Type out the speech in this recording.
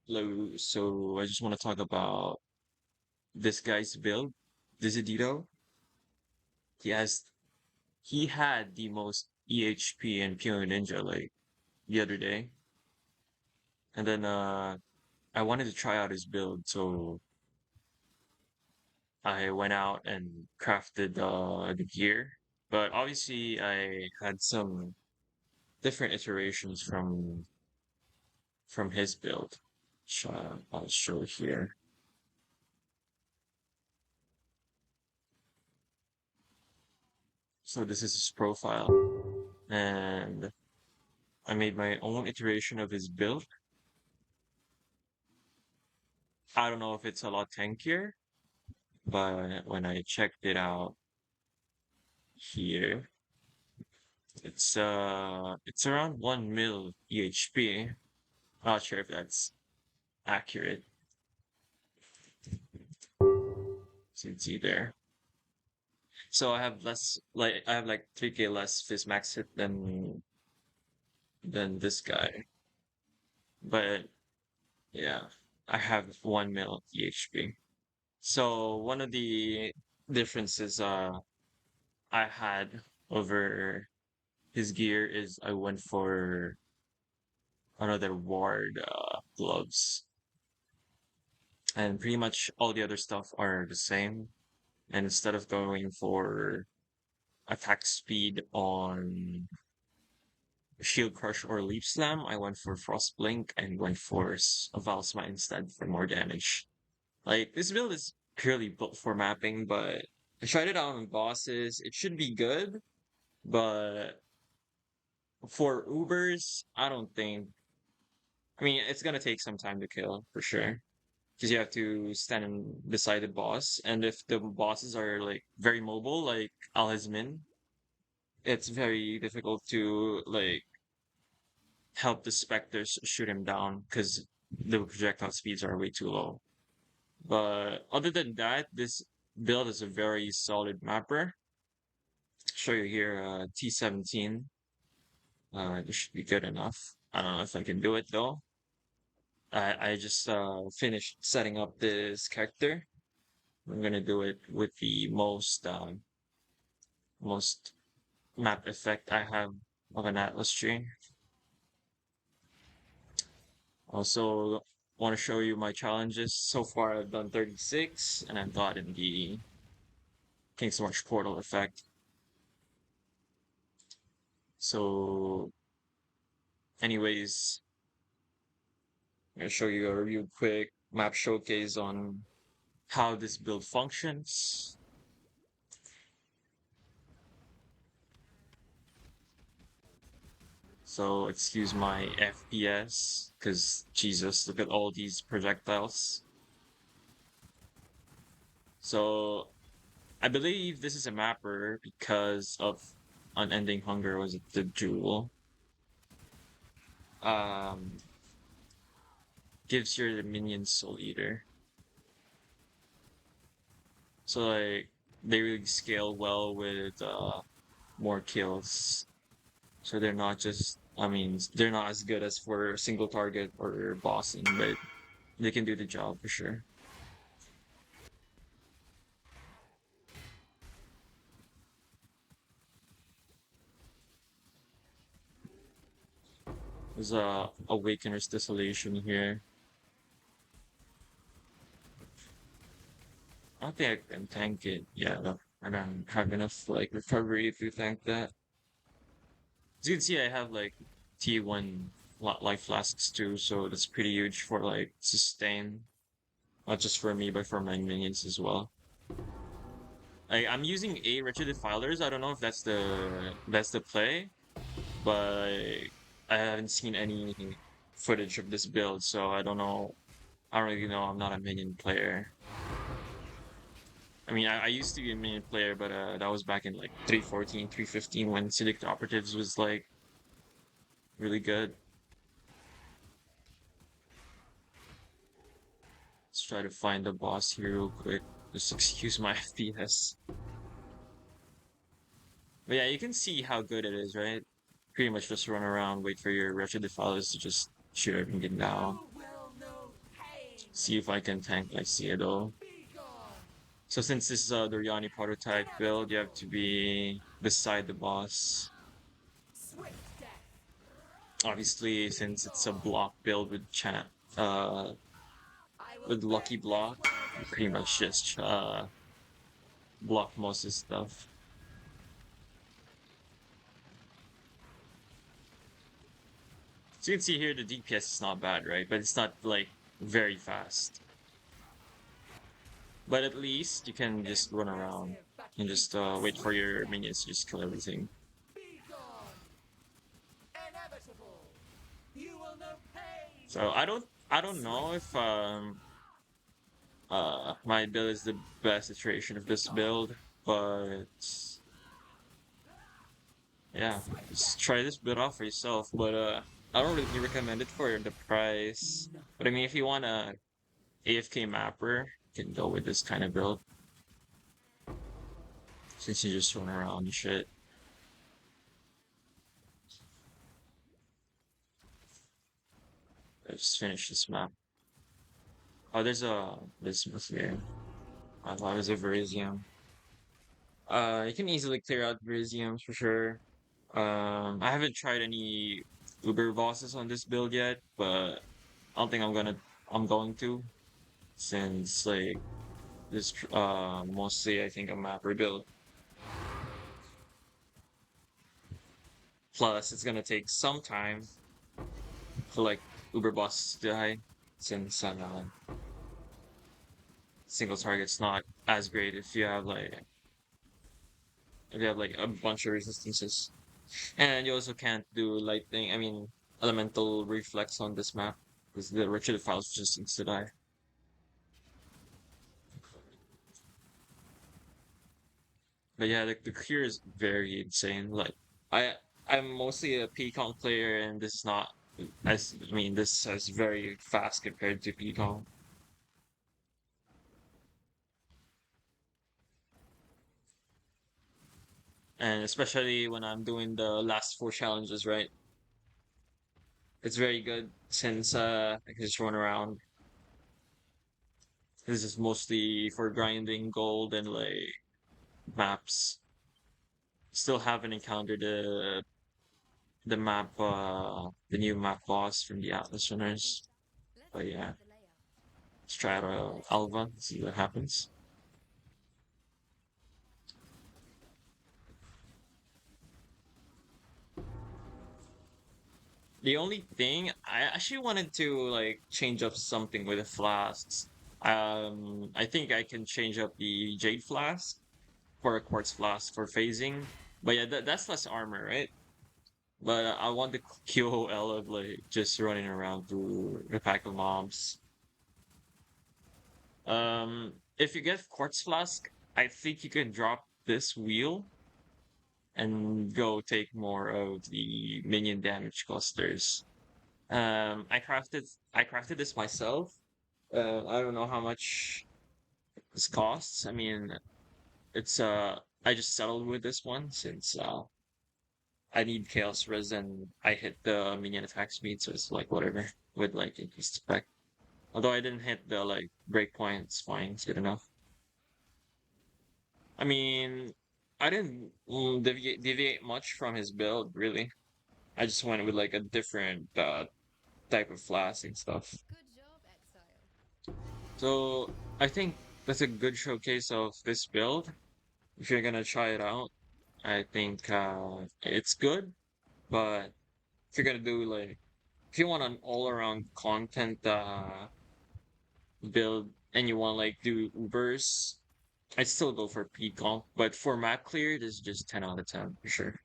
Hello, so I just want to talk about this guy's build, Disidito. He has he had the most EHP and poe.ninja like the other day. And then I wanted to try out his build, so I went out and crafted the gear. But obviously I had some different iterations from his build. Which, I'll show here. So this is his profile. And I made my own iteration of his build. I don't know if it's a lot tankier, but when I checked it out here, it's around 1 mil EHP. Not sure if that's accurate. So you can see there. So I have like 3k less fizz max hit than this guy. But yeah, I have 1 mil EHP. So one of the differences I had over his gear is I went for another ward gloves, and pretty much all the other stuff are the same. And instead of going for attack speed on shield crush or leap slam, I went for frost blink and went for a Valsma instead for more damage. Like this build is purely built for mapping, but I tried it out on bosses. It should be good, but for Ubers, I don't think. I mean, it's gonna take some time to kill for sure because you have to stand beside the boss, and if the bosses are like very mobile, like Al Hasmin, it's very difficult to like help the specters shoot him down because the projectile speeds are way too low. But other than that, this build is a very solid mapper. Show you here, T17. This should be good enough. I don't know if I can do it though. I just finished setting up this character. I'm gonna do it with the most map effect I have of an Atlas tree. Also want to show you my challenges. So far I've done 36 and I've gotten the King's March portal effect. So anyways, I'm gonna show you a real quick map showcase on how this build functions. So excuse my FPS, because Jesus, look at all these projectiles. So I believe this is a mapper because of Unending Hunger was it the jewel. Um, gives your minions Soul Eater. So like they really scale well with more kills. So they're not just I mean they're not as good as for single target or bossing, but they can do the job for sure. There's a Awakener's Desolation here. I don't think I can tank it. Yeah, no, I don't have enough like recovery to tank that. As you can see, I have like T1 life flasks too, so that's pretty huge for like sustain, not just for me, but for my minions as well. I'm using a Wretched Defilers. I don't know if that's the play, but I haven't seen any footage of this build, so I don't know. I don't really know. I'm not a minion player. I mean, I used to be a minion player, but that was back in like 314, 315 when Select Operatives was like really good. Let's try to find the boss here real quick. Just excuse my FPS. But yeah, you can see how good it is, right? Pretty much just run around, wait for your Wretched Defilers to just shoot everything down. See if I can tank like Seattle. So since this is the Riani prototype build, you have to be beside the boss. Obviously, since it's a block build with uh, with Lucky Block, you pretty much just block most of the stuff. So you can see here the DPS is not bad, right? But it's not like very fast. But at least you can just run around and just wait for your minions to just kill everything. So I don't know if my build is the best iteration of this build, but yeah, just try this build out for yourself. But I don't really recommend it for the price. But I mean, if you want a AFK mapper, you can go with this kind of build since you just run around and shit. Let's finish this map. Oh, there's a bismuth here. I thought it was a Verisium. You can easily clear out Verisiums for sure. I haven't tried any Uber bosses on this build yet, but I don't think I'm going to, since like this mostly I think a map rebuild. Plus, it's gonna take some time for like Uber bosses to die, since single target's not as great if you have like a bunch of resistances. And you also can't do lightning, I mean, elemental reflex on this map because the Richard files just insta die. But yeah, the clear is very insane. Like I I'm mostly a Pcon player, and this is not. I mean, this is very fast compared to Pcon, and especially when I'm doing the last four challenges, right? It's very good since I can just run around. This is mostly for grinding gold and like maps. Still haven't encountered the new map boss from the Atlas Runners. But yeah, let's try out Alva, see what happens. The only thing I actually wanted to like change up something with the flasks. I think I can change up the Jade flask for a Quartz flask for phasing. But yeah, that's less armor, right? But I want the QOL of like just running around through the pack of mobs. If you get Quartz flask, I think you can drop this wheel and go take more of the minion damage clusters. I crafted this myself. I don't know how much this costs. I mean, it's I just settled with this one since I need chaos res and I hit the minion attack speed, so it's like whatever with like increased effect. Although I didn't hit the like breakpoint, it's fine, it's good enough. I mean, I didn't deviate much from his build really. I just went with like a different type of flask and stuff. So I think that's a good showcase of this build. If you're gonna try it out, I think it's good. But if you're gonna do like if you want an all-around content build and you want like do Ubers, I'd still go for Peacock. But for map clear, this is just 10 out of 10 for sure.